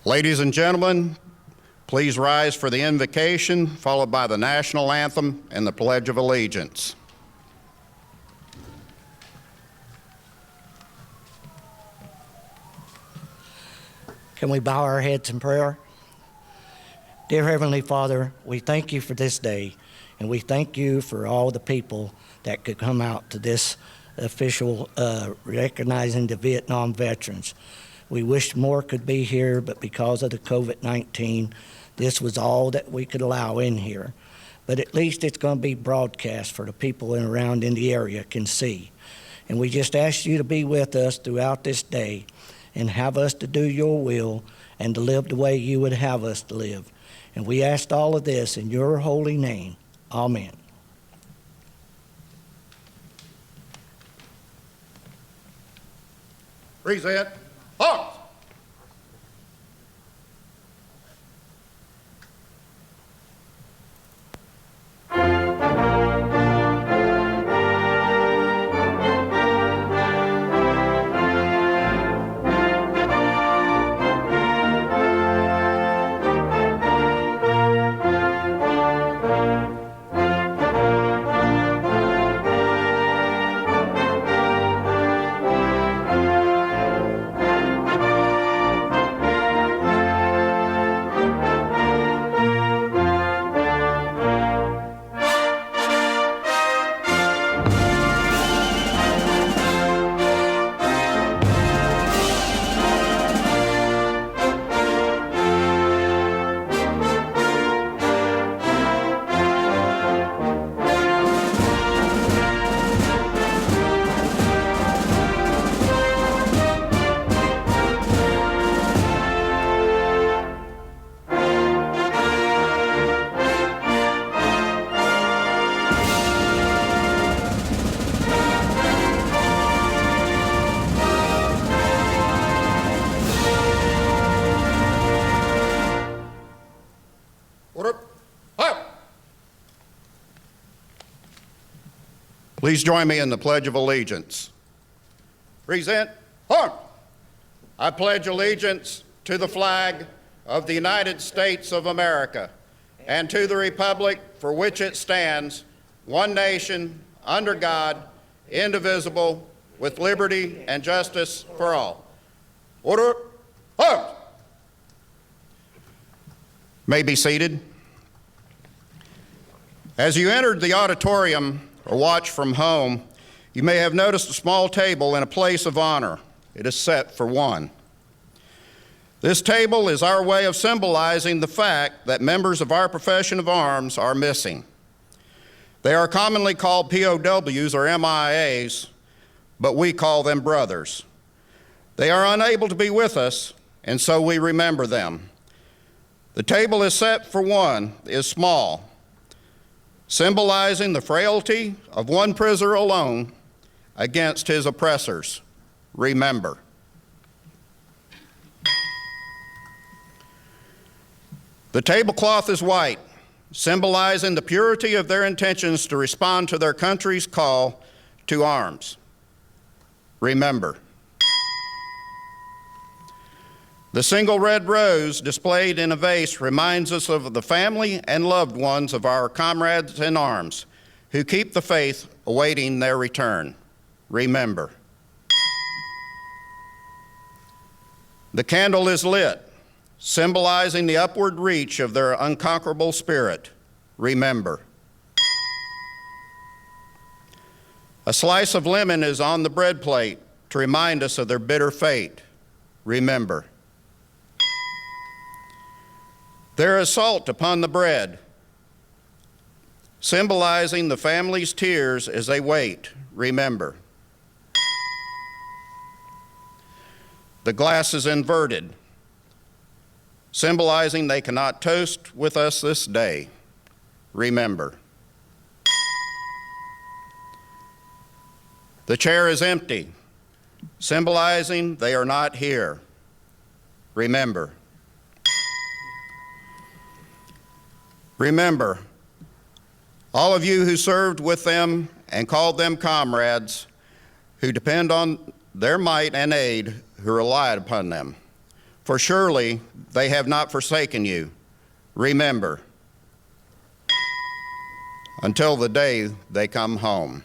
Ladies and gentlemen, please rise for the invocation, followed by the national anthem and the Pledge of Allegiance. Can we bow our heads in prayer? Dear Heavenly Father, we thank you for this day, and we thank you for all the people that could come out to this official recognizing the Vietnam veterans. We wish more could be here, but because of the COVID-19, this was all that we could allow in here. But at least it's going to be broadcast for the people around in the area can see. And we just ask you to be with us throughout this day and have us to do your will and to live the way you would have us to live. And we ask all of this in your holy name. Amen. Present. Arms. Please join me in the Pledge of Allegiance. Present. Arms. I pledge allegiance to the flag of the United States of America and to the republic for which it stands, one nation, under God, indivisible, with liberty and justice for all. Order. Arms. May be seated. As you entered the auditorium or watch from home, you may have noticed a small table in a place of honor. It is set for one. This table is our way of symbolizing the fact that members of our profession of arms are missing. They are commonly called POWs or MIAs, but we call them brothers. They are unable to be with us, and so we remember them. The table is set for one is small, symbolizing the frailty of one prisoner alone against his oppressors. Remember. The tablecloth is white, symbolizing the purity of their intentions to respond to their country's call to arms. Remember. The single red rose displayed in a vase reminds us of the family and loved ones of our comrades in arms who keep the faith awaiting their return. Remember. The candle is lit, symbolizing the upward reach of their unconquerable spirit. Remember. A slice of lemon is on the bread plate to remind us of their bitter fate. Remember. There is salt upon the bread, symbolizing the family's tears as they wait. Remember. The glass is inverted, symbolizing they cannot toast with us this day. Remember. The chair is empty, symbolizing they are not here. Remember. Remember, all of you who served with them and called them comrades, who depend on their might and aid, who relied upon them. for surely they have not forsaken you. Remember, until the day they come home.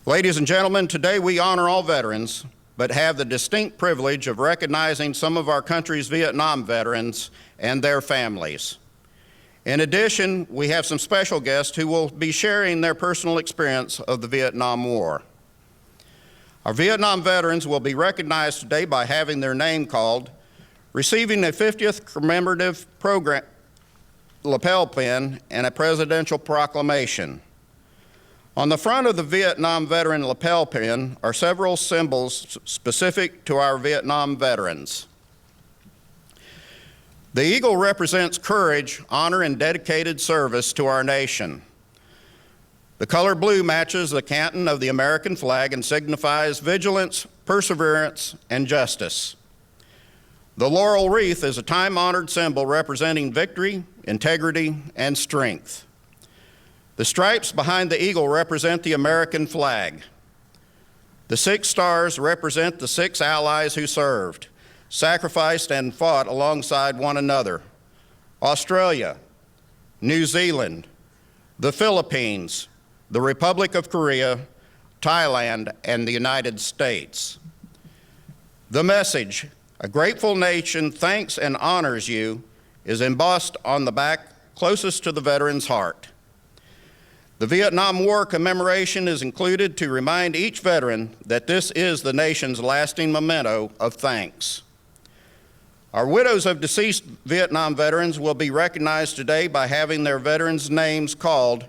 Ladies and gentlemen, today we honor all veterans, but have the distinct privilege of recognizing some of our country's Vietnam veterans and their families. In addition, we have some special guests who will be sharing their personal experience of the Vietnam War. Our Vietnam veterans will be recognized today by having their name called, receiving a 50th commemorative program lapel pin, and a presidential proclamation. On the front of the Vietnam veteran lapel pin are several symbols specific to our Vietnam veterans. The eagle represents courage, honor, and dedicated service to our nation. The color blue matches the canton of the American flag and signifies vigilance, perseverance, and justice. The laurel wreath is a time-honored symbol representing victory, integrity, and strength. The stripes behind the eagle represent the American flag. The 6 stars represent the 6 allies who served, sacrificed, and fought alongside one another: Australia, New Zealand, the Philippines, the Republic of Korea, Thailand, and the United States. The message, "A grateful nation thanks and honors you," is embossed on the back closest to the veteran's heart. The Vietnam War commemoration is included to remind each veteran that this is the nation's lasting memento of thanks. Our widows of deceased Vietnam veterans will be recognized today by having their veterans' names called,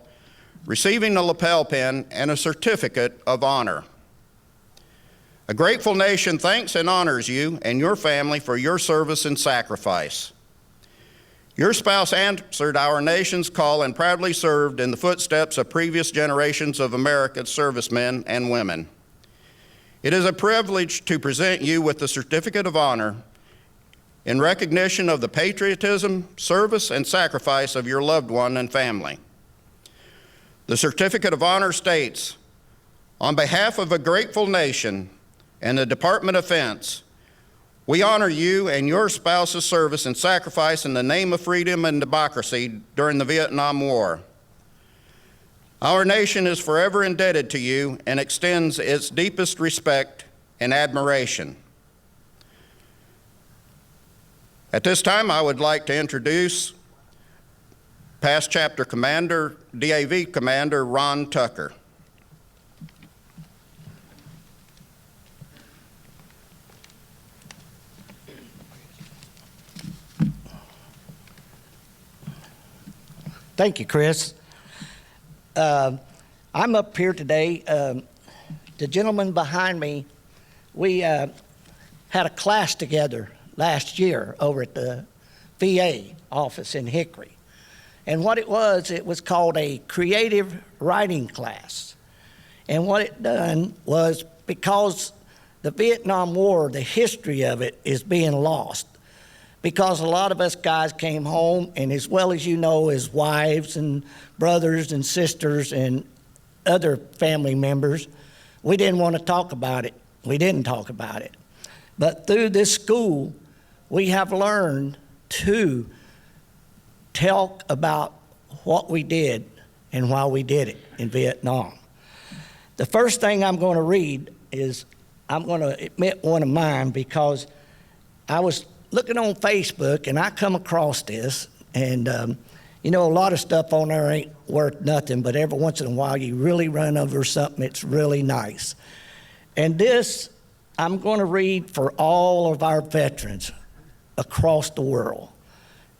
receiving a lapel pin, and a certificate of honor. A grateful nation thanks and honors you and your family for your service and sacrifice. Your spouse answered our nation's call and proudly served in the footsteps of previous generations of America's servicemen and women. It is a privilege to present you with the Certificate of Honor in recognition of the patriotism, service, and sacrifice of your loved one and family. The Certificate of Honor states, "On behalf of a grateful nation and the Department of Defense, we honor you and your spouse's service and sacrifice in the name of freedom and democracy during the Vietnam War. Our nation is forever indebted to you and extends its deepest respect and admiration." At this time, I would like to introduce past chapter commander, DAV Commander Ron Tucker. Thank you, Chris. I'm up here today. The gentleman behind me, we had a class together last year over at the VA office in Hickory. And what it was called a creative writing class. And what it done was, because the Vietnam War, the history of it is being lost, because a lot of us guys came home, and as well as you know, as wives and brothers and sisters and other family members, we didn't want to talk about it. We didn't talk about it. But through this school, we have learned to talk about what we did and why we did it in Vietnam. The first thing I'm going to read is, I'm going to admit one of mine, because I was looking on Facebook and I come across this, and you know, a lot of stuff on there ain't worth nothing, but every once in a while you really run over something that's really nice. And this I'm going to read for all of our veterans across the world,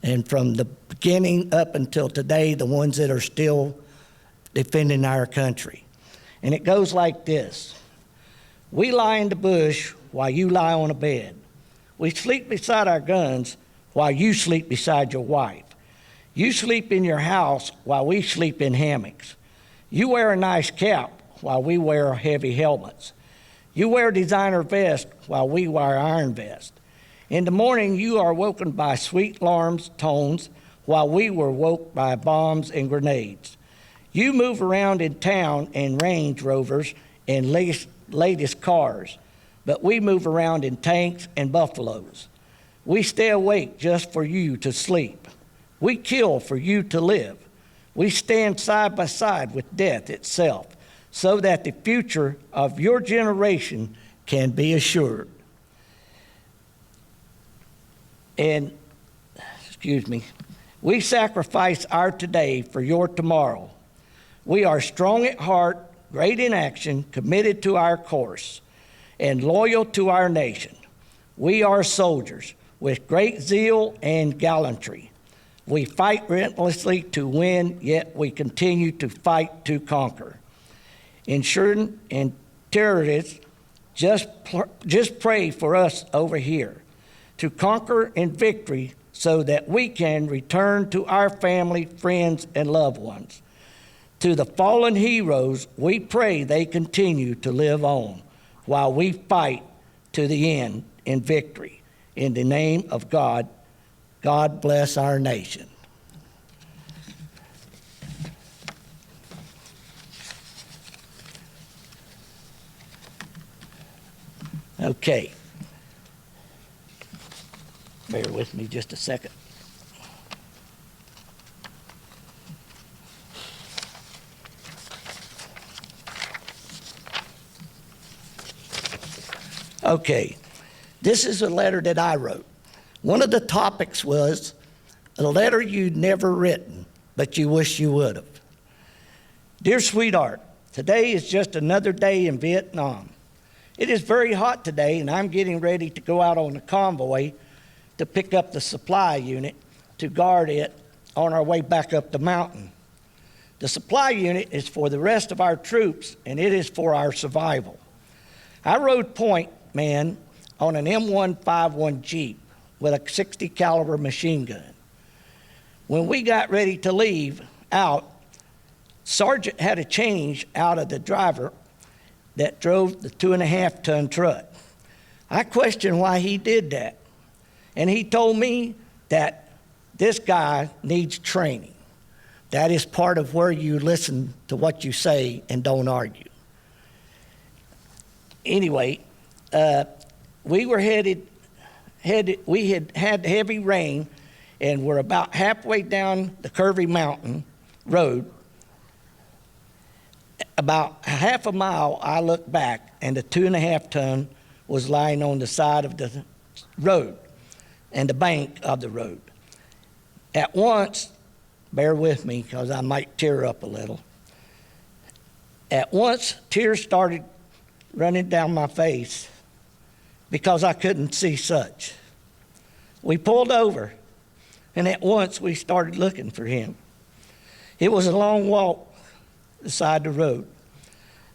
and from the beginning up until today, the ones that are still defending our country. And it goes like this: "We lie in the bush while you lie on a bed. We sleep beside our guns while you sleep beside your wife. You sleep in your house while we sleep in hammocks. You wear a nice cap while we wear heavy helmets. You wear designer vest while we wear iron vest. In the morning, you are woken by sweet alarms tones while we were woke by bombs and grenades. You move around in town in Range Rovers and latest cars but we move around in tanks and buffaloes. We stay awake just for you to sleep. We kill for you to live. We stand side by side with death itself so that the future of your generation can be assured. And, we sacrifice our today for your tomorrow. We are strong at heart, great in action, committed to our course, and loyal to our nation. We are soldiers with great zeal and gallantry. We fight relentlessly to win, yet we continue to fight to conquer. Ensuring and terrorists, just pray for us over here to conquer in victory so that we can return to our family, friends, and loved ones. To the fallen heroes, we pray they continue to live on while we fight to the end in victory. In the name of God, God bless our nation. Okay. Bear with me just a second. Okay, this is a letter that I wrote. One of the topics was a letter you'd never written, but you wish you would have. Dear sweetheart, today is just another day in Vietnam. It is very hot today, and I'm getting ready to go out on a convoy to pick up the supply unit to guard it on our way back up the mountain. The supply unit is for the rest of our troops, and it is for our survival. I rode point man on an M151 Jeep with a 60 caliber machine gun. When we got ready to leave out, Sergeant had a change out of the driver that drove the 2.5-ton truck. I questioned why he did that, and he told me that this guy needs training. That is part of where you listen to what you say and don't argue. Anyway, we were we had heavy rain, and we're about halfway down the curvy mountain road. About half a mile, I looked back, and the 2.5-ton was lying on the side of the road and the bank of the road. At once, bear with me because I might tear up a little. At once, tears started running down my face because I couldn't see such. We pulled over, and at once we started looking for him. It was a long walk beside the road.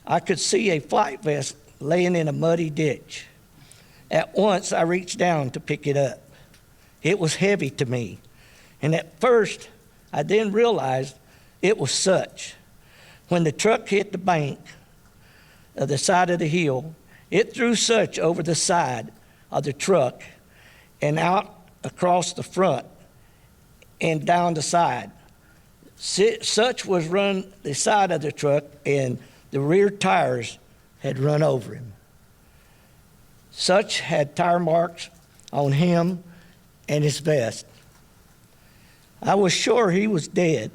I could see a flight vest laying in a muddy ditch. At once, I reached down to pick it up. It was heavy to me, and at first, I then realized it was such. When the truck hit the bank of the side of the hill, it threw Such over the side of the truck and out across the front and down the side. Such was run the side of the truck, and the rear tires had run over him. Such had tire marks on him and his vest. I was sure he was dead,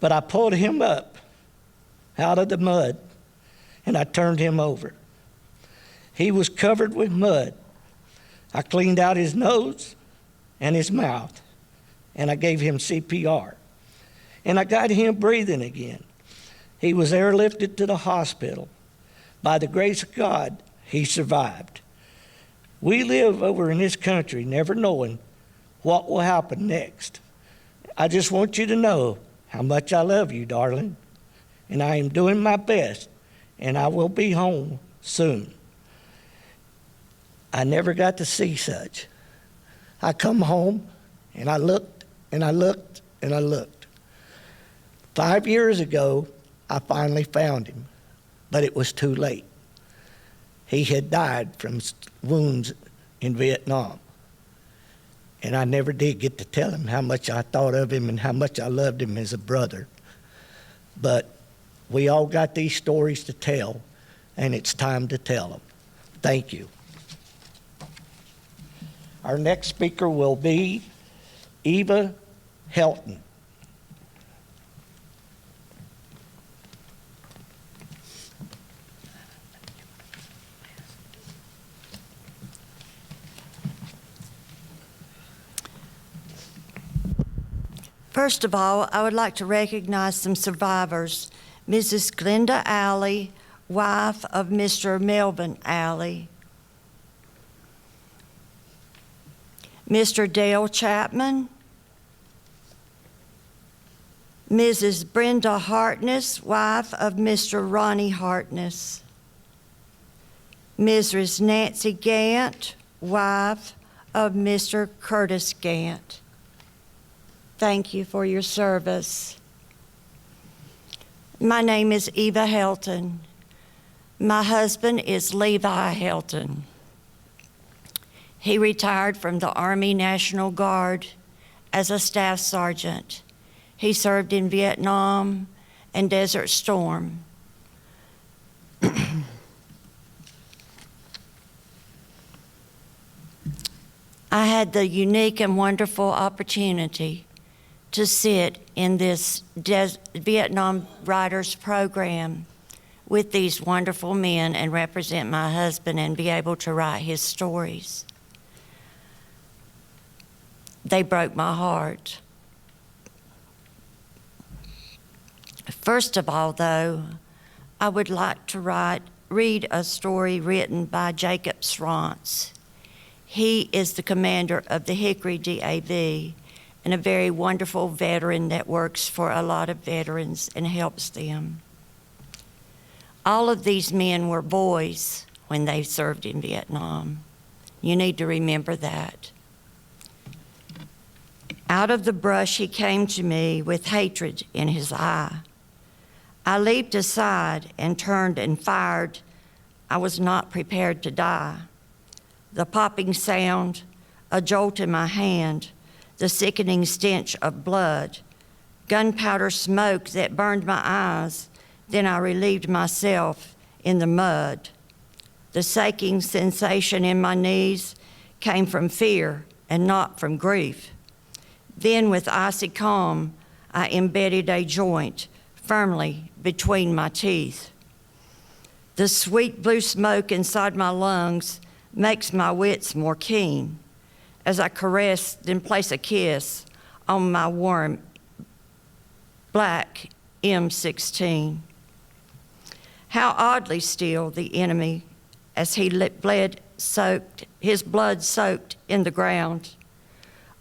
but I pulled him up out of the mud and I turned him over. He was covered with mud. I cleaned out his nose and his mouth, and I gave him CPR. And I got him breathing again. He was airlifted to the hospital. By the grace of God, he survived. We live over in this country never knowing what will happen next. I just want you to know how much I love you, darling, and I am doing my best, and I will be home soon. I never got to see Such. I come home, and I looked, and I looked, and I looked. 5 years ago, I finally found him, but it was too late. He had died from wounds in Vietnam, and I never did get to tell him how much I thought of him and how much I loved him as a brother. But we all got these stories to tell, and it's time to tell them. Thank you. Our next speaker will be Eva Helton. First of all, I would like to recognize some survivors. Mrs. Glenda Alley, wife of Mr. Melvin Alley. Mr. Dale Chapman. Mrs. Brenda Hartness, wife of Mr. Ronnie Hartness. Mrs. Nancy Gant, wife of Mr. Curtis Gant. Thank you for your service. My name is Eva Helton. My husband is Levi Helton. He retired from the Army National Guard as a staff sergeant. He served in Vietnam and Desert Storm. I had the unique and wonderful opportunity to sit in this Vietnam Writers Program with these wonderful men and represent my husband and be able to write his stories. They broke my heart. First of all, though, I would like to read a story written by Jacob Srantz. He is the commander of the Hickory DAV and a very wonderful veteran that works for a lot of veterans and helps them. All of these men were boys when they served in Vietnam. You need to remember that. Out of the brush he came to me with hatred in his eye. I leaped aside and turned and fired. I was not prepared to die. The popping sound, a jolt in my hand, the sickening stench of blood, gunpowder smoke that burned my eyes. Then I relieved myself in the mud. The shaking sensation in my knees came from fear and not from grief. Then with icy calm, I embedded a joint firmly between my teeth. The sweet blue smoke inside my lungs makes my wits more keen as I caress, then place a kiss on my warm black M16. How oddly still the enemy as his blood soaked in the ground.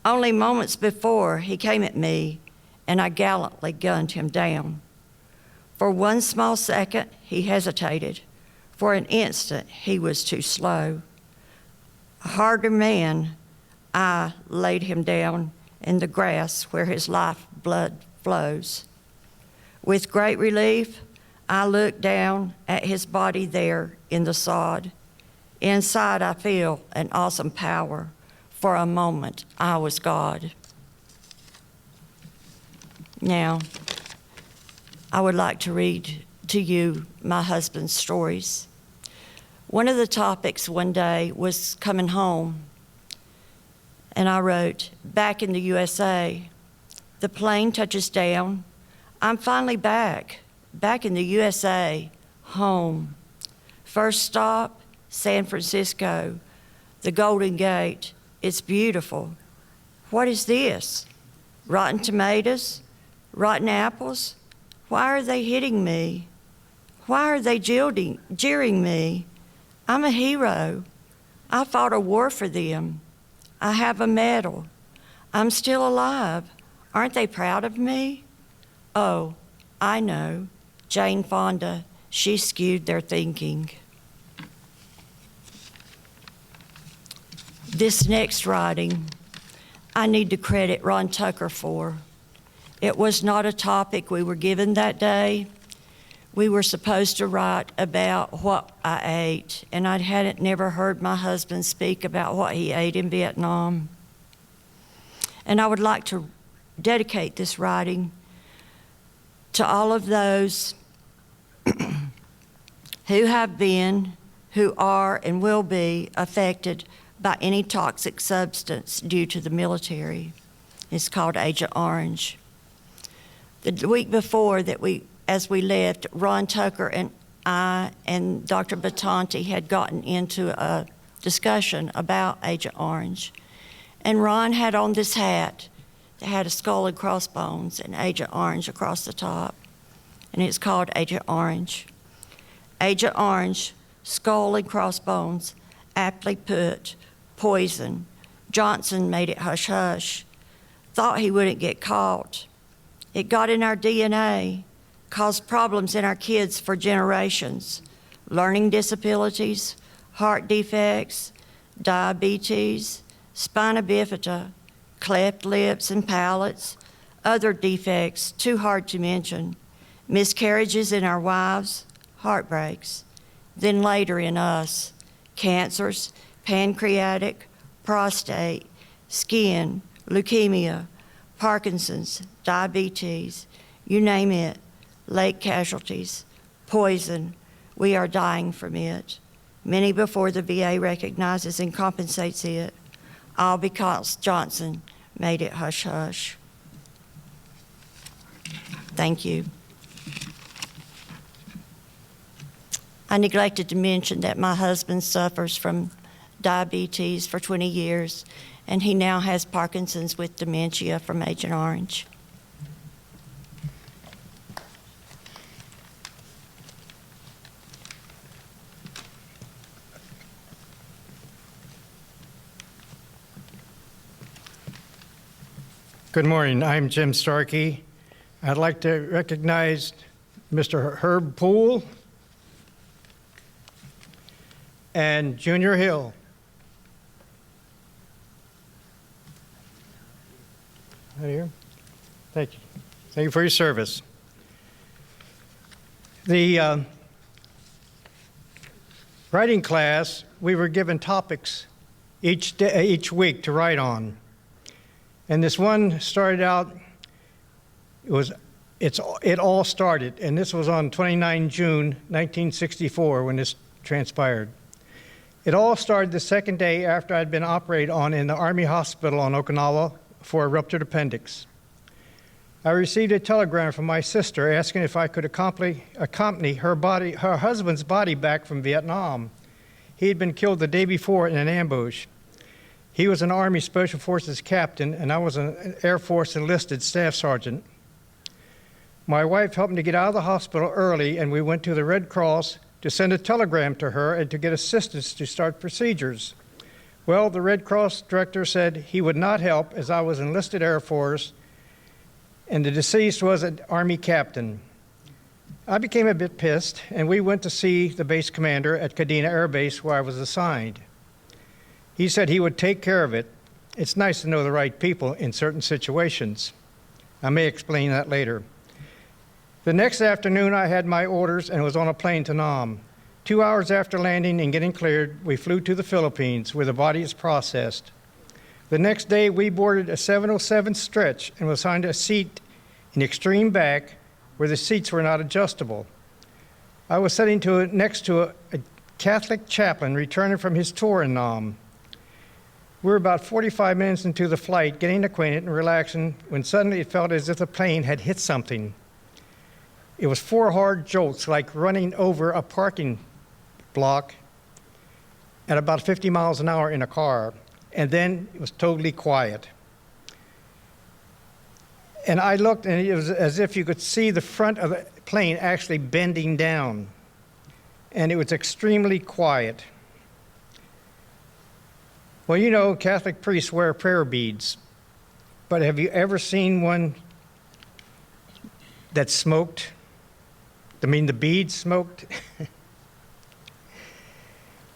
Only moments before he came at me and I gallantly gunned him down. For one small second he hesitated. For an instant he was too slow. A harder man, I laid him down in the grass where his life blood flows. With great relief, I looked down at his body there in the sod. Inside, I feel an awesome power. For a moment, I was God. Now, I would like to read to you my husband's stories. One of the topics one day was coming home. And I wrote, back in the USA, the plane touches down. I'm finally back in the USA, home. First stop, San Francisco, the Golden Gate. It's beautiful. What is this? Rotten tomatoes? Rotten apples? Why are they hitting me? Why are they jeering me? I'm a hero. I fought a war for them. I have a medal. I'm still alive. Aren't they proud of me? Oh, I know. Jane Fonda, she skewed their thinking. This next writing, I need to credit Ron Tucker for. It was not a topic we were given that day. We were supposed to write about what I ate, and I hadn't never heard my husband speak about what he ate in Vietnam. And I would like to dedicate this writing to all of those who have been, who are and will be affected by any toxic substance due to the military. It's called Agent Orange. The week before as we left, Ron Tucker and I and Dr. Batanti had gotten into a discussion about Agent Orange. And Ron had on this hat that had a skull and crossbones and Agent Orange across the top. And it's called Agent Orange. Agent Orange, skull and crossbones, aptly put, poison. Johnson made it hush-hush. Thought he wouldn't get caught. It got in our DNA, caused problems in our kids for generations. Learning disabilities, heart defects, diabetes, spina bifida, cleft lips and palates, other defects too hard to mention, miscarriages in our wives, heartbreaks, then later in us, cancers, pancreatic, prostate, skin, leukemia, Parkinson's, diabetes, you name it, late casualties, poison, we are dying from it. Many before the VA recognizes and compensates it, all because Johnson made it hush-hush. Thank you. I neglected to mention that my husband suffers from diabetes for 20 years, and he now has Parkinson's with dementia from Agent Orange. Good morning. I'm Jim Starkey. I'd like to recognize Mr. Herb Poole and Junior Hill. Right here. Thank you. Thank you for your service. The writing class, we were given topics each week to write on. And this one started out, it all started, and this was on 29 June 1964 when this transpired. It all started the second day after I'd been operated on in the Army hospital on Okinawa for a ruptured appendix. I received a telegram from my sister asking if I could accompany her husband's body back from Vietnam. He had been killed the day before in an ambush. He was an Army Special Forces captain, and I was an Air Force enlisted staff sergeant. My wife helped me to get out of the hospital early, and we went to the Red Cross to send a telegram to her and to get assistance to start procedures. Well, the Red Cross director said he would not help as I was enlisted Air Force, and the deceased was an Army captain. I became a bit pissed, and we went to see the base commander at Kadena Air Base where I was assigned. He said he would take care of it. It's nice to know the right people in certain situations. I may explain that later. The next afternoon, I had my orders and was on a plane to Nam. 2 hours after landing and getting cleared, we flew to the Philippines where the body is processed. The next day, we boarded a 707 stretch and was assigned a seat in the extreme back where the seats were not adjustable. I was sitting next to a Catholic chaplain returning from his tour in Nam. We were about 45 minutes into the flight, getting acquainted and relaxing, when suddenly it felt as if the plane had hit something. It was 4 hard jolts, like running over a parking block at about 50 miles an hour in a car, and then it was totally quiet. And I looked, and it was as if you could see the front of the plane actually bending down, and it was extremely quiet. Well, you know, Catholic priests wear prayer beads, but have you ever seen one that smoked? I mean, the beads smoked?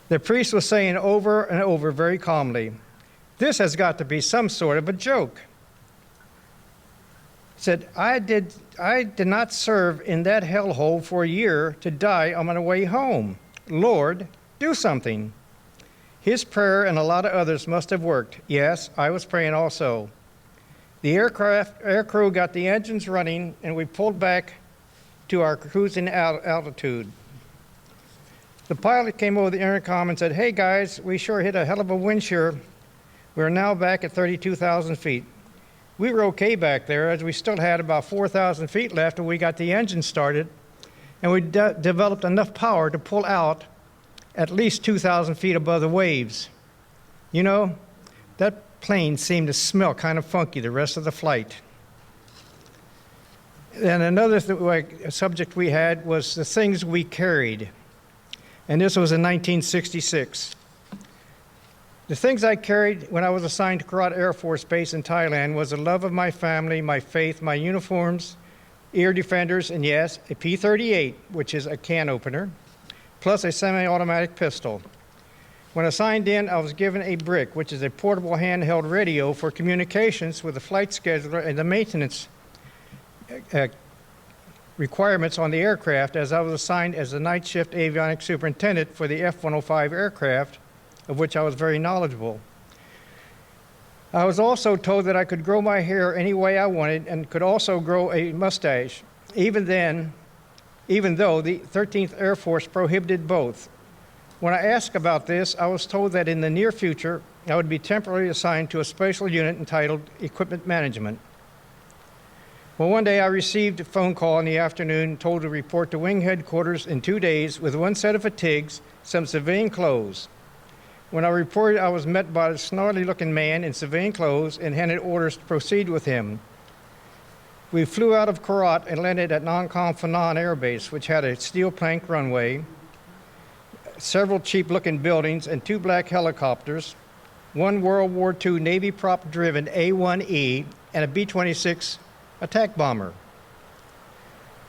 The priest was saying over and over very calmly, "This has got to be some sort of a joke." He said, I did not serve in that hellhole for a year to die on my way home. Lord, do something. His prayer and a lot of others must have worked. Yes, I was praying also. The air crew got the engines running, and we pulled back to our cruising altitude. The pilot came over the intercom and said, "Hey guys, we sure hit a hell of a wind shear. We're now back at 32,000 feet." We were okay back there, as we still had about 4,000 feet left when we got the engine started, and we developed enough power to pull out at least 2,000 feet above the waves. You know, that plane seemed to smell kind of funky the rest of the flight. And another subject we had was the things we carried. And this was in 1966. The things I carried when I was assigned to Korat Air Force Base in Thailand was the love of my family, my faith, my uniforms, ear defenders, and yes, a P-38, which is a can opener, plus a semi-automatic pistol. When assigned in, I was given a BRIC, which is a portable handheld radio for communications with the flight scheduler and the maintenance requirements on the aircraft, as I was assigned as the night shift avionics superintendent for the F-105 aircraft, of which I was very knowledgeable. I was also told that I could grow my hair any way I wanted and could also grow a mustache, even though the 13th Air Force prohibited both. When I asked about this, I was told that in the near future, I would be temporarily assigned to a special unit entitled Equipment Management. Well, one day I received a phone call in the afternoon told to report to wing headquarters in 2 days with one set of fatigues, some civilian clothes. When I reported, I was met by a snarly-looking man in civilian clothes and handed orders to proceed with him. We flew out of Korat and landed at Nakhon Phanom Air Base, which had a steel plank runway, several cheap-looking buildings, and 2 black helicopters, one World War II Navy prop-driven A-1E, and a B-26 attack bomber.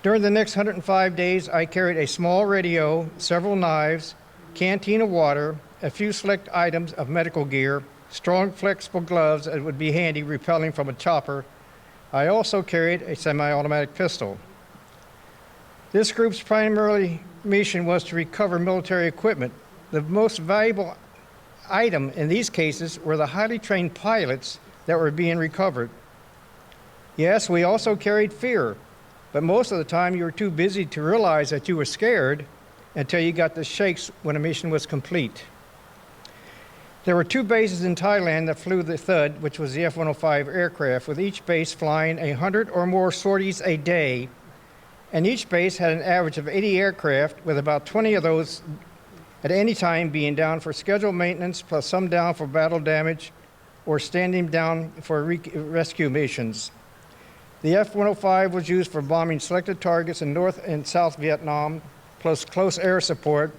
During the next 105 days, I carried a small radio, several knives, canteen of water, a few select items of medical gear, strong flexible gloves that would be handy repelling from a chopper. I also carried a semi-automatic pistol. This group's primary mission was to recover military equipment. The most valuable item in these cases were the highly trained pilots that were being recovered. Yes, we also carried fear, but most of the time you were too busy to realize that you were scared until you got the shakes when a mission was complete. There were 2 bases in Thailand that flew the THUD, which was the F-105 aircraft, with each base flying 100 or more sorties a day, and each base had an average of 80 aircraft, with about 20 of those at any time being down for scheduled maintenance, plus some down for battle damage or standing down for rescue missions. The F-105 was used for bombing selected targets in North and South Vietnam, plus close air support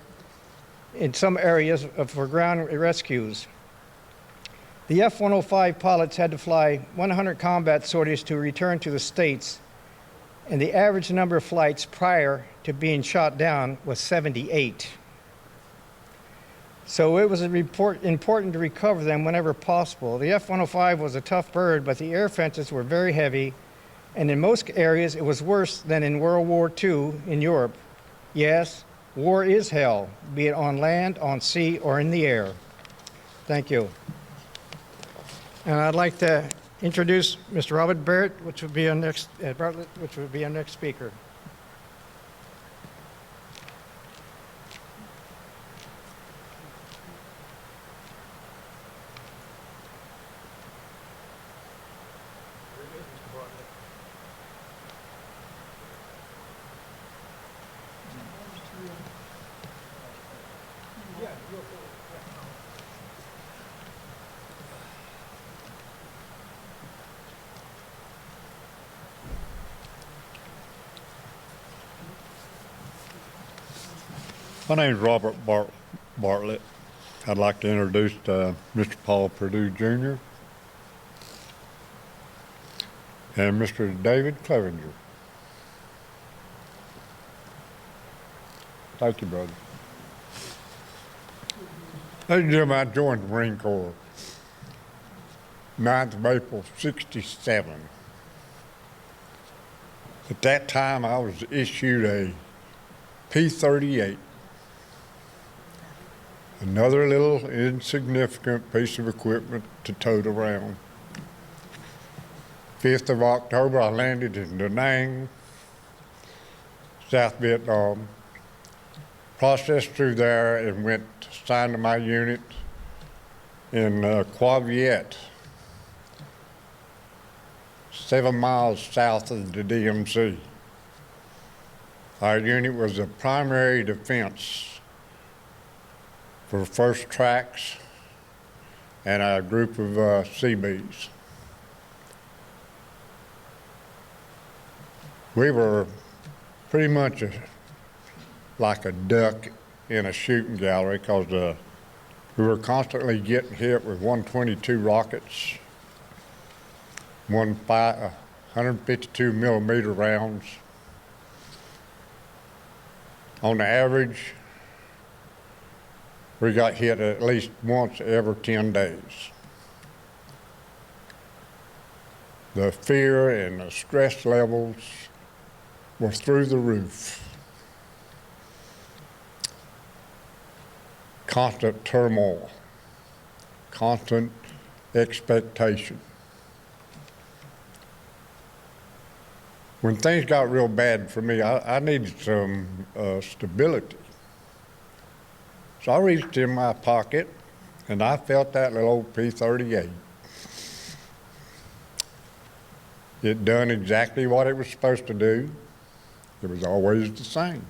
in some areas for ground rescues. The F-105 pilots had to fly 100 combat sorties to return to the States, and the average number of flights prior to being shot down was 78. So it was important to recover them whenever possible. The F-105 was a tough bird, but the air fences were very heavy, and in most areas it was worse than in World War II in Europe. Yes, war is hell, be it on land, on sea, or in the air. Thank you. And I'd like to introduce Mr. Robert Bartlett, which would be our next speaker. My name is Robert Bartlett. I'd like to introduce Mr. Paul Perdue Jr. and Mr. David Clevenger. Thank you, brother. Ladies and gentlemen, I joined the Marine Corps 9th of April, '67. At that time, I was issued a P-38. Another little insignificant piece of equipment to tote around. 5th of October, I landed in Da Nang, South Vietnam. processed through there and went assigned to my unit in Quaviette, 7 miles south of the DMZ. Our unit was the primary defense for First Tracks and a group of CBs. We were pretty much like a duck in a shooting gallery because we were constantly getting hit with 122 rockets, 152 millimeter rounds. On the average, we got hit at least once every 10 days. The fear and the stress levels were through the roof. Constant turmoil, constant expectation. When things got real bad for me, I needed some stability. So I reached in my pocket and I felt that little old P-38. It done exactly what it was supposed to do. It was always the same.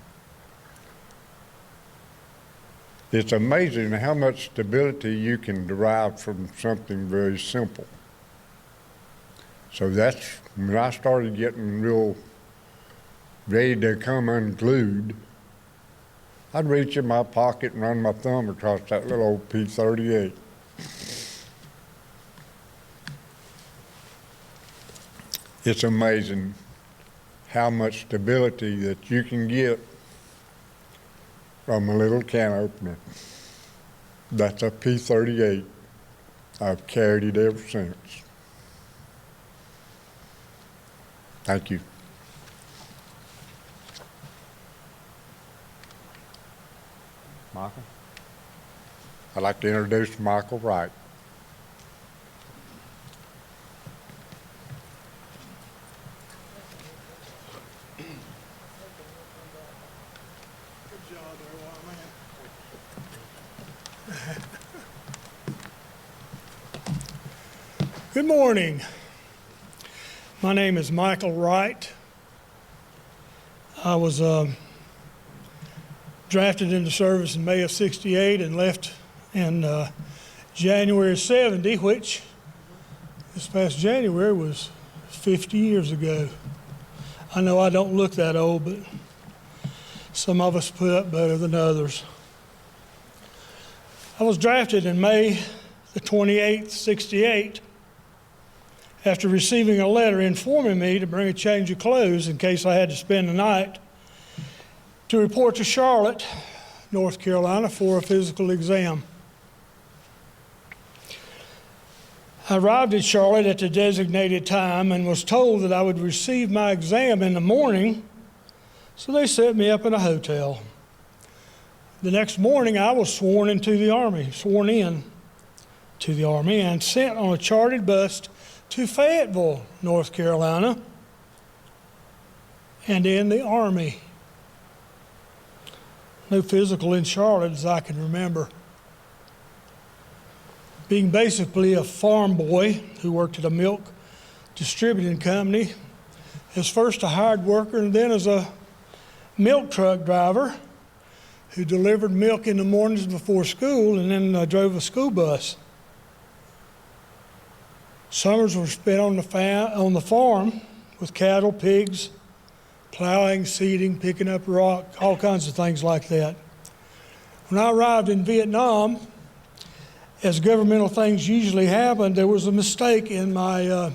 It's amazing how much stability you can derive from something very simple. So that's when I started getting real ready to come unglued. I'd reach in my pocket and run my thumb across that little old P-38. It's amazing how much stability that you can get from a little can opener. That's a P-38. I've carried it ever since. Thank you. Michael? I'd like to introduce Michael Wright. Good morning. My name is Michael Wright. I was drafted into service in May of '68 and left in January of '70, which this past January was 50 years ago. I know I don't look that old, but some of us put up better than others. I was drafted in May the 28th, '68, after receiving a letter informing me to bring a change of clothes in case I had to spend the night, to report to Charlotte, North Carolina for a physical exam. I arrived in Charlotte at the designated time and was told that I would receive my exam in the morning, so they set me up in a hotel. The next morning I was sworn in to the Army and sent on a chartered bus to Fayetteville, North Carolina, and in the Army. No physical in Charlotte as I can remember. Being basically a farm boy who worked at a milk distributing company, as first a hired worker and then as a milk truck driver who delivered milk in the mornings before school and then drove a school bus. Summers were spent on the farm with cattle, pigs, plowing, seeding, picking up rock, all kinds of things like that. When I arrived in Vietnam, as governmental things usually happen, there was a mistake in my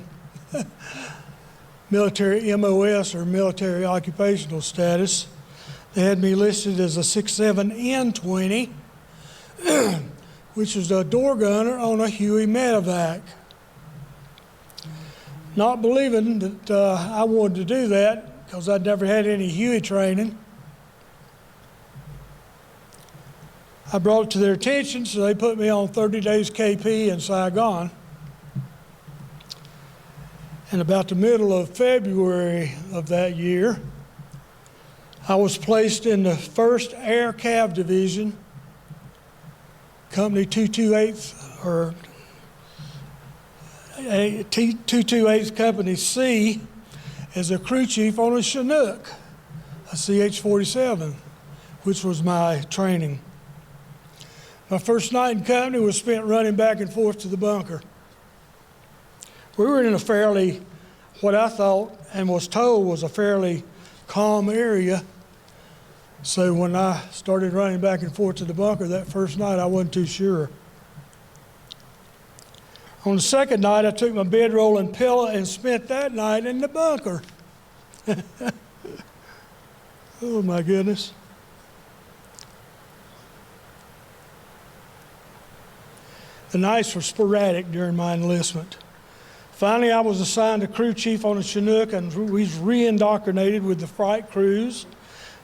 military MOS, or military occupational status. They had me listed as a 6.7N20, which was a door gunner on a Huey medevac. Not believing that I wanted to do that because I'd never had any Huey training, I brought it to their attention, so they put me on 30 days KP in Saigon. And about the middle of February of that year, I was placed in the 1st Air Cav Division, Company 228th, or 228th Company C, as a crew chief on a Chinook, a CH-47, which was my training. My first night in company was spent running back and forth to the bunker. We were in a fairly, what I thought and was told was a fairly calm area. So when I started running back and forth to the bunker that first night, I wasn't too sure. On the second night, I took my bedroll and pillow and spent that night in the bunker. Oh my goodness. The nights were sporadic during my enlistment. Finally, I was assigned a crew chief on a Chinook and was re-indoctrinated with the flight crews,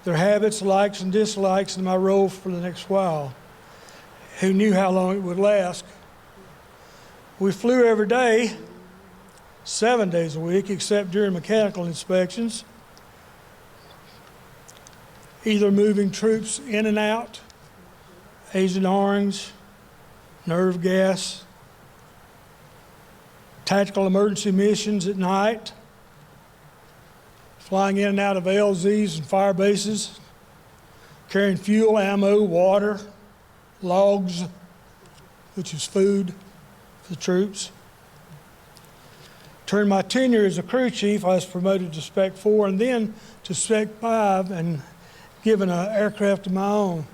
their habits, likes, and dislikes, and my role for the next while. Who knew how long it would last? We flew every day, 7 days a week, except during mechanical inspections, either moving troops in and out, Agent Orange, nerve gas, tactical emergency missions at night, flying in and out of LZs and fire bases, carrying fuel, ammo, water, logs, which is food for the troops. During my tenure as a crew chief, I was promoted to Spec 4 and then to Spec 5 and given an aircraft of my own,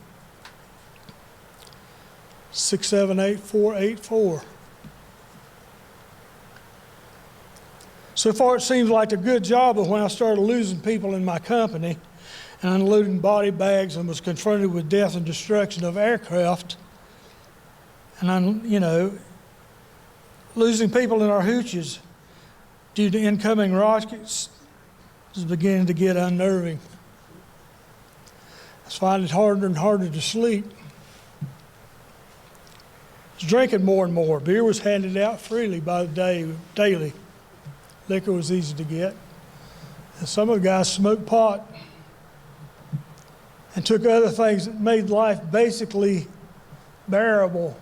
678-484. So far, it seems like a good job, but when I started losing people in my company and unloading body bags and was confronted with death and destruction of aircraft, and losing people in our hooches due to incoming rockets is beginning to get unnerving. I was finding it harder and harder to sleep. I was drinking more and more. Beer was handed out freely by the day, daily. Liquor was easy to get. And some of the guys smoked pot and took other things that made life basically bearable.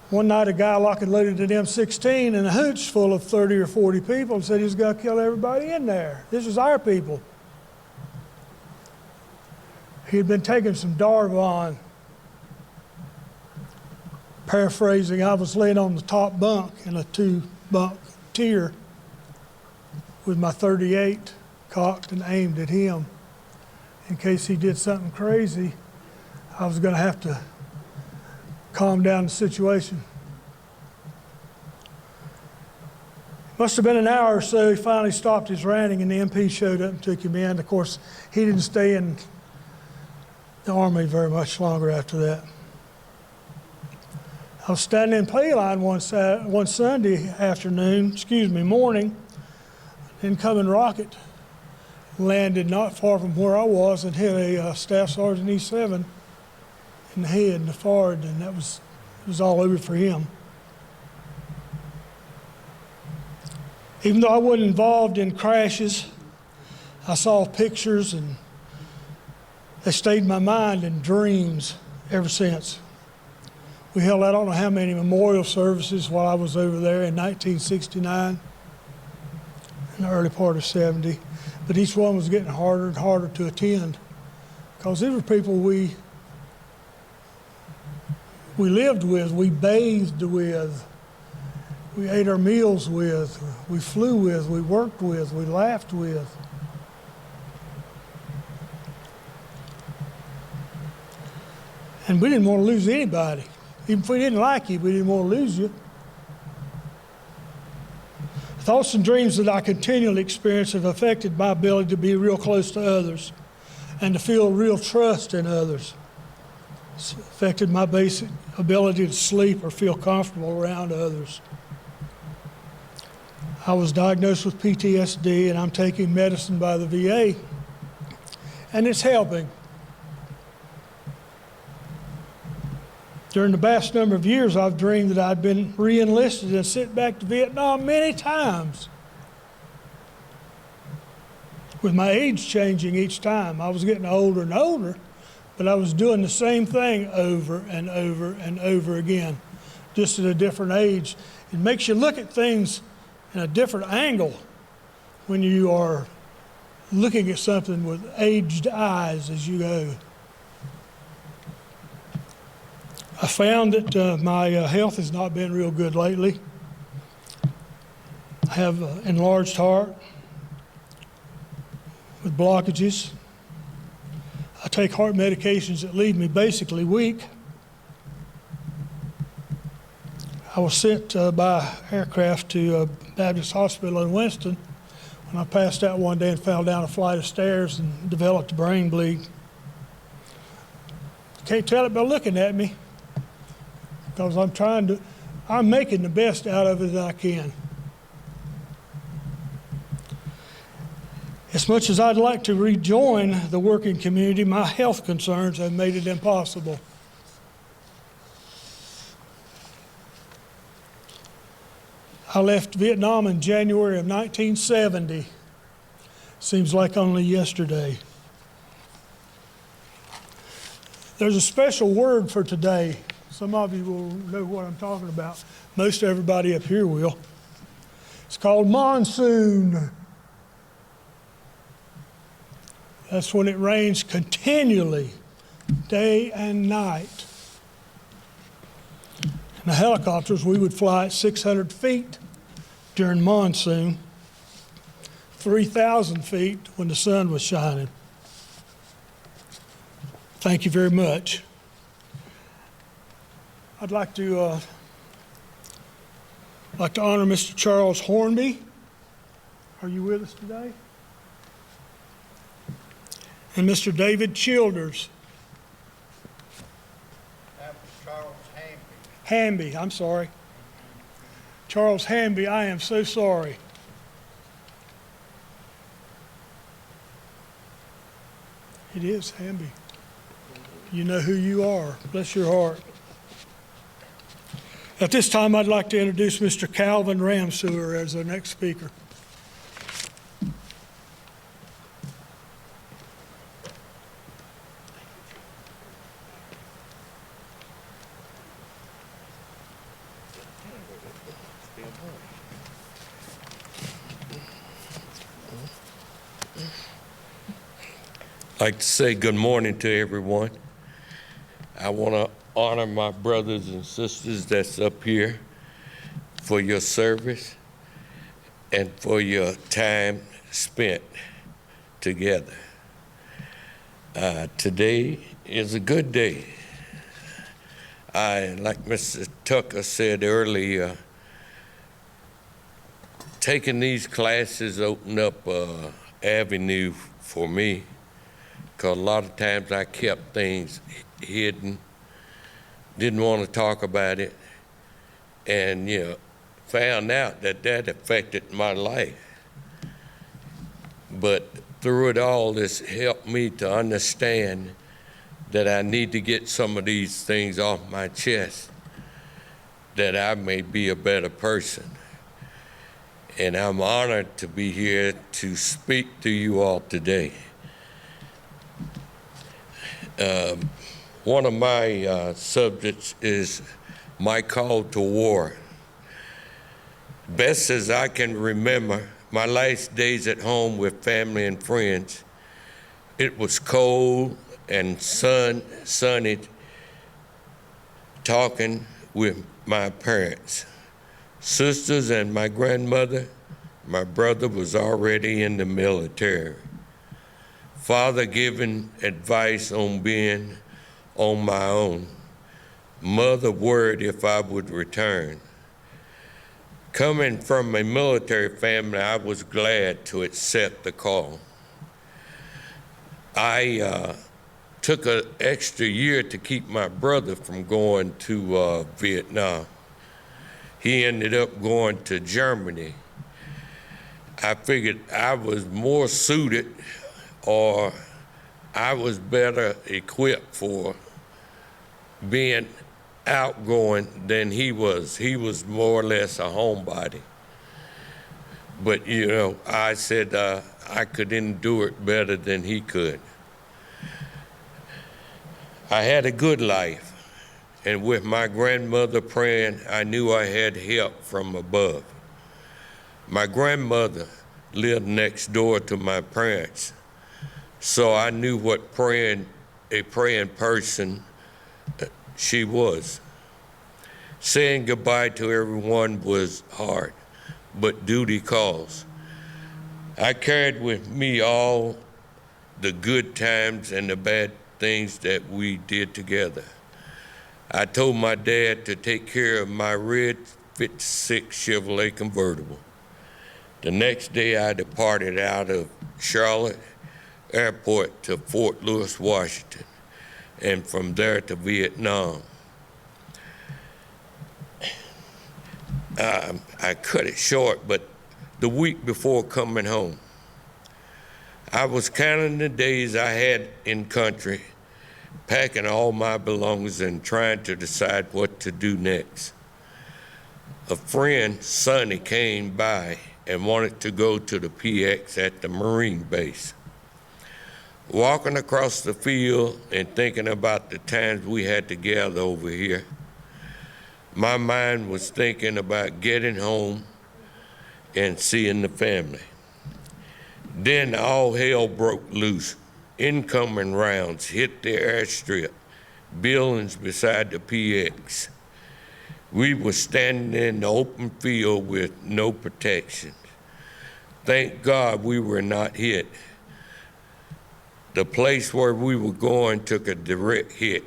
One night, a guy lock and loaded an M16 in a hooch full of 30 or 40 people and said he was going to kill everybody in there. This was our people. He had been taking some Darvon. Paraphrasing, I was laying on the top bunk in a 2-bunk tier with my .38 cocked and aimed at him. In case he did something crazy, I was going to have to calm down the situation. Must have been an hour or so, he finally stopped his ranting and the MP showed up and took him in. Of course, he didn't stay in the Army very much longer after that. I was standing in play line one Sunday morning. An incoming rocket landed not far from where I was and hit a Staff Sergeant E7 in the head, in the forehead, and it was all over for him. Even though I wasn't involved in crashes, I saw pictures and they stayed in my mind in dreams ever since. We held I don't know how many memorial services while I was over there in 1969, in the early part of 70, but each one was getting harder and harder to attend because these were people we lived with, we bathed with, we ate our meals with, we flew with, we worked with, we laughed with. And we didn't want to lose anybody. Even if we didn't like you, we didn't want to lose you. Thoughts and dreams that I continually experience have affected my ability to be real close to others and to feel real trust in others. It's affected my basic ability to sleep or feel comfortable around others. I was diagnosed with PTSD and I'm taking medicine by the VA, and it's helping. During the vast number of years, I've dreamed that I'd been re-enlisted and sent back to Vietnam many times. with my age changing each time. I was getting older and older, but I was doing the same thing over and over and over again, just at a different age. It makes you look at things in a different angle when you are looking at something with aged eyes as you go. I found that my health has not been real good lately. I have an enlarged heart with blockages. I take heart medications that leave me basically weak. I was sent by aircraft to Baptist Hospital in Winston when I passed out one day and fell down a flight of stairs and developed a brain bleed. Can't tell it by looking at me, because I'm making the best out of it that I can. As much as I'd like to rejoin the working community, my health concerns have made it impossible. I left Vietnam in January of 1970. Seems like only yesterday. There's a special word for today. Some of you will know what I'm talking about. Most everybody up here will. It's called monsoon. That's when it rains continually, day and night. In the helicopters, we would fly at 600 feet during monsoon, 3,000 feet when the sun was shining. Thank you very much. I'd like to honor Mr. Charles Hornby. Are you with us today? And Mr. David Childers. That was Charles Hamby. Hamby, I'm sorry. Charles Hamby, I am so sorry. It is Hamby. You know who you are. Bless your heart. At this time, I'd like to introduce Mr. Calvin Ramsewer as our next speaker. I'd like to say good morning to everyone. I want to honor my brothers and sisters that's up here for your service and for your time spent together. Today is a good day. Like Mr. Tucker said earlier, taking these classes opened up an avenue for me, because a lot of times I kept things hidden, didn't want to talk about it, and found out that affected my life. But through it all, this helped me to understand that I need to get some of these things off my chest, that I may be a better person. And I'm honored to be here to speak to you all today. One of my subjects is my call to war. Best as I can remember, my last days at home with family and friends, it was cold and sunny, talking with my parents, sisters, and my grandmother. My brother was already in the military. Father giving advice on being on my own. Mother worried if I would return. Coming from a military family, I was glad to accept the call. I took an extra year to keep my brother from going to Vietnam. He ended up going to Germany. I figured I was more suited, or I was better equipped for being outgoing than he was. He was more or less a homebody. But, you know, I said I could endure it better than he could. I had a good life, and with my grandmother praying, I knew I had help from above. My grandmother lived next door to my parents, so I knew what a praying person she was. Saying goodbye to everyone was hard, but duty calls. I carried with me all the good times and the bad things that we did together. I told my dad to take care of my red 56 Chevrolet convertible. The next day I departed out of Charlotte Airport to Fort Lewis, Washington, and from there to Vietnam. I cut it short, but the week before coming home, I was counting the days I had in country, packing all my belongings and trying to decide what to do next. A friend, Sonny, came by and wanted to go to the PX at the Marine base. Walking across the field and thinking about the times we had together over here, my mind was thinking about getting home and seeing the family. Then all hell broke loose. Incoming rounds hit the airstrip, buildings beside the PX. We were standing in the open field with no protection. Thank God we were not hit. The place where we were going took a direct hit,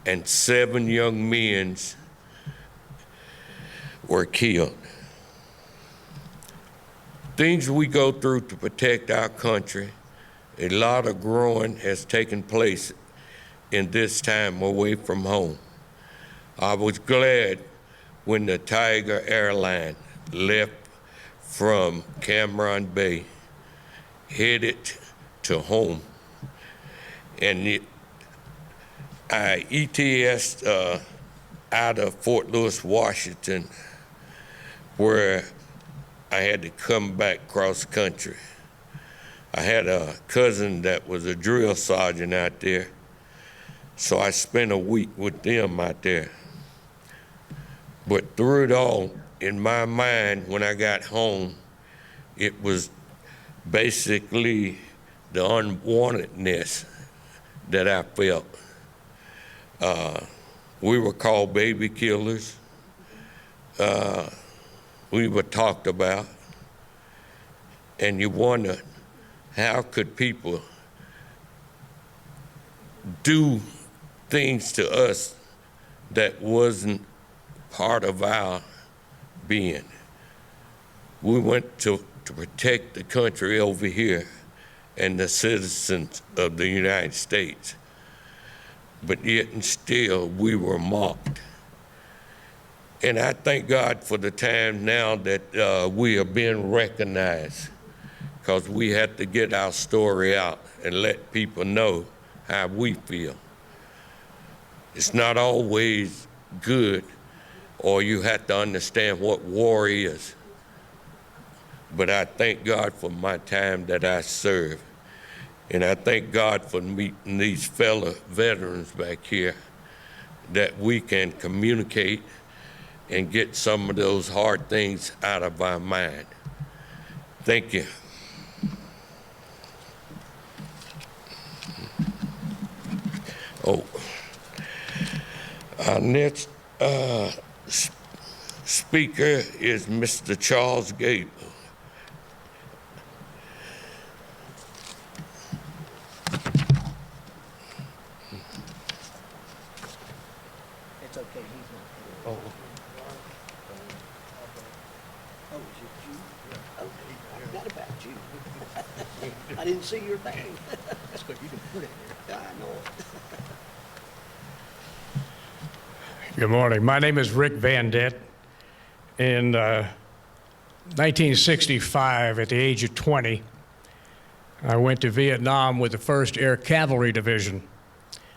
and 7 young men were killed. Things we go through to protect our country, a lot of growing has taken place in this time away from home. I was glad when the Tiger Airline left from Cameron Bay, headed to home, and I ETS'd out of Fort Lewis, Washington, where I had to come back cross country. I had a cousin that was a drill sergeant out there, so I spent a week with them out there. But through it all, in my mind, when I got home, it was basically the unwantedness that I felt. We were called baby killers. We were talked about. And you wonder, how could people do things to us that wasn't part of our being? We went to protect the country over here and the citizens of the United States, but yet and still we were mocked. And I thank God for the time now that we are being recognized, because we have to get our story out and let people know how we feel. It's not always good, or you have to understand what war is. But I thank God for my time that I served. And I thank God for meeting these fellow veterans back here, that we can communicate and get some of those hard things out of our mind. Thank you. Oh, our next speaker is Mr. Charles Gable. It's okay, he's not. Oh. Oh, is it you? Okay, I forgot about you. I didn't see your name. That's good, you can put it there. I know it. Good morning. My name is Rick Van Dett. In 1965, at the age of 20, I went to Vietnam with the 1st Air Cavalry Division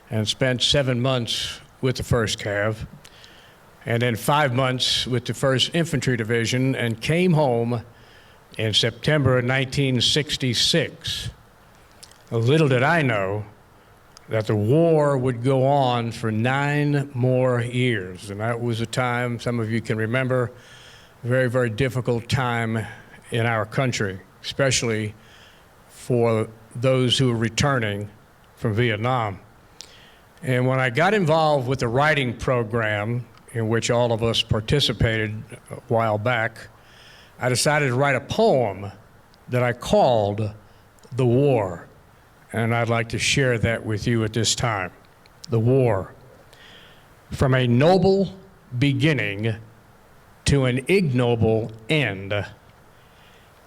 and spent 7 months with the 1st Cav, and then 5 months with the 1st Infantry Division, and came home in September of 1966. Little did I know that the war would go on for 9 more years. And that was a time, some of you can remember, a very, very difficult time in our country, especially for those who were returning from Vietnam. And when I got involved with the writing program, in which all of us participated a while back, I decided to write a poem that I called The War. And I'd like to share that with you at this time. The War. From a noble beginning to an ignoble end,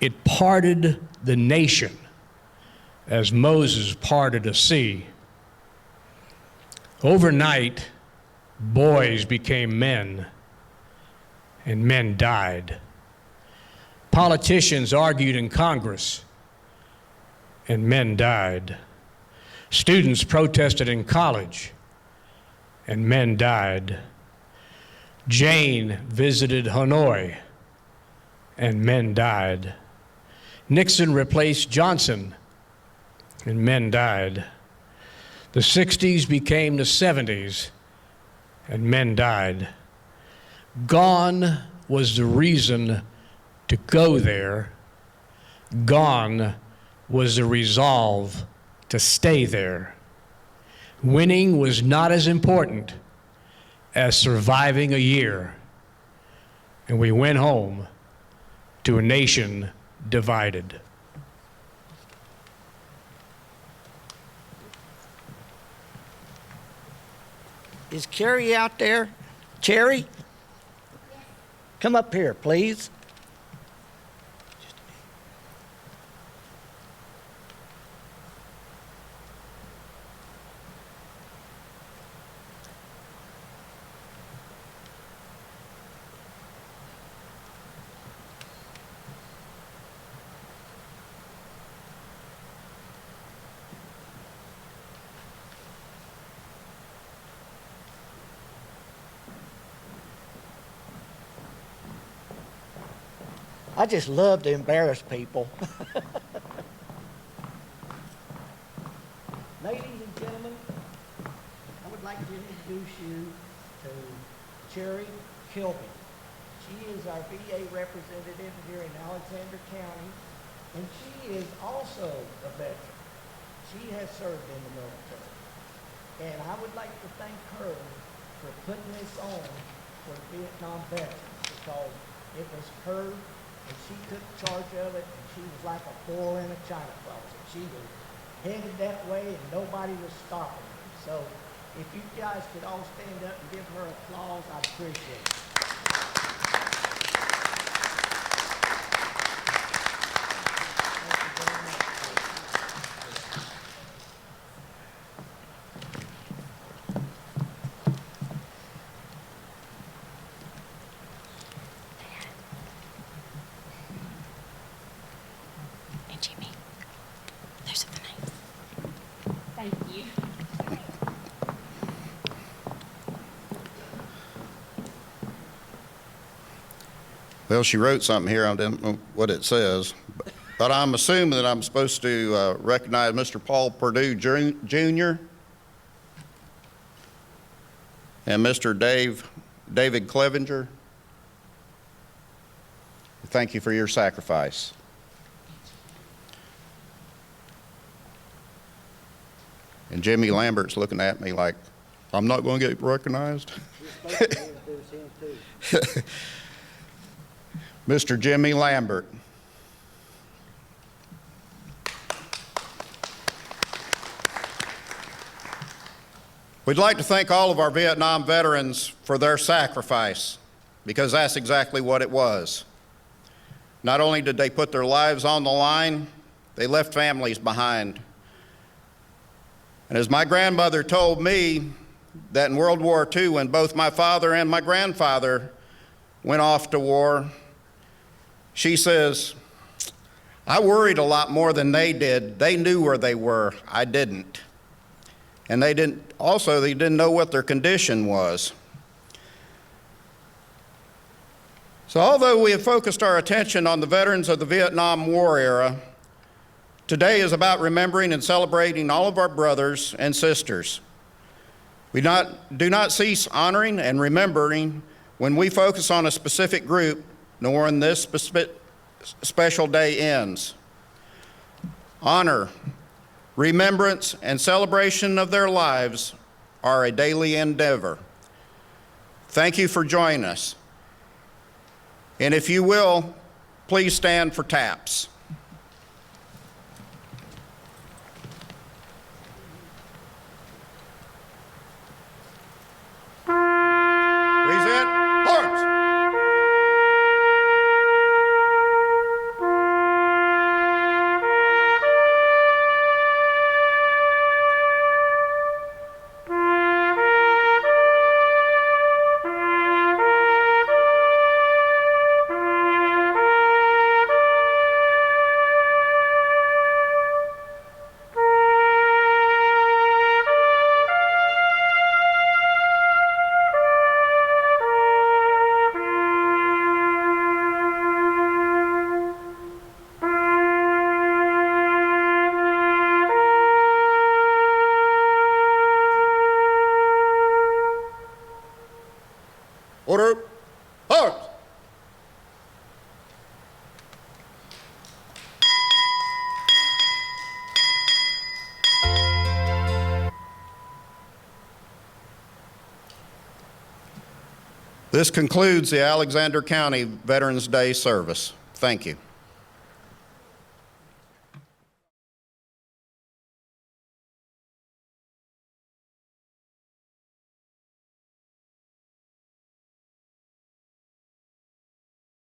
it parted the nation as Moses parted a sea. Overnight, boys became men, and men died. Politicians argued in Congress, and men died. Students protested in college, and men died. Jane visited Hanoi, and men died. Nixon replaced Johnson, and men died. The 60s became the 70s, and men died. Gone was the reason to go there. Gone was the resolve to stay there. Winning was not as important as surviving a year. And we went home to a nation divided. Is Carrie out there? Cherry? Come up here, please. I just love to embarrass people. Ladies and gentlemen, I would like to introduce you to Cherry Kilby. She is our VA representative here in Alexander County, and she is also a veteran. She has served in the military. And I would like to thank her for putting this on for Vietnam veterans, because it was her, and she took charge of it, and she was like a bull in a china closet. She was headed that way, and nobody was stopping her. So if you guys could all stand up and give her applause, I'd appreciate it. Thank you very much. And Jimmy, those are the names. Thank you. Well, she wrote something here. I don't know what it says, but I'm assuming that I'm supposed to recognize Mr. Paul Perdue Jr. and Mr. David Clevenger. Thank you for your sacrifice. And Jimmy Lambert's looking at me like, I'm not going to get recognized. Mr. Jimmy Lambert. We'd like to thank all of our Vietnam veterans for their sacrifice, because that's exactly what it was. Not only did they put their lives on the line, they left families behind. And as my grandmother told me, that in World War II, when both my father and my grandfather went off to war, she says, I worried a lot more than they did. They knew where they were. I didn't. And they didn't know what their condition was. So although we have focused our attention on the veterans of the Vietnam War era, today is about remembering and celebrating all of our brothers and sisters. We do not cease honoring and remembering when we focus on a specific group, nor when this special day ends. Honor, remembrance, and celebration of their lives are a daily endeavor. Thank you for joining us. And if you will, please stand for taps. Present arms. Order, arms. This concludes the Alexander County Veterans Day service. Thank you.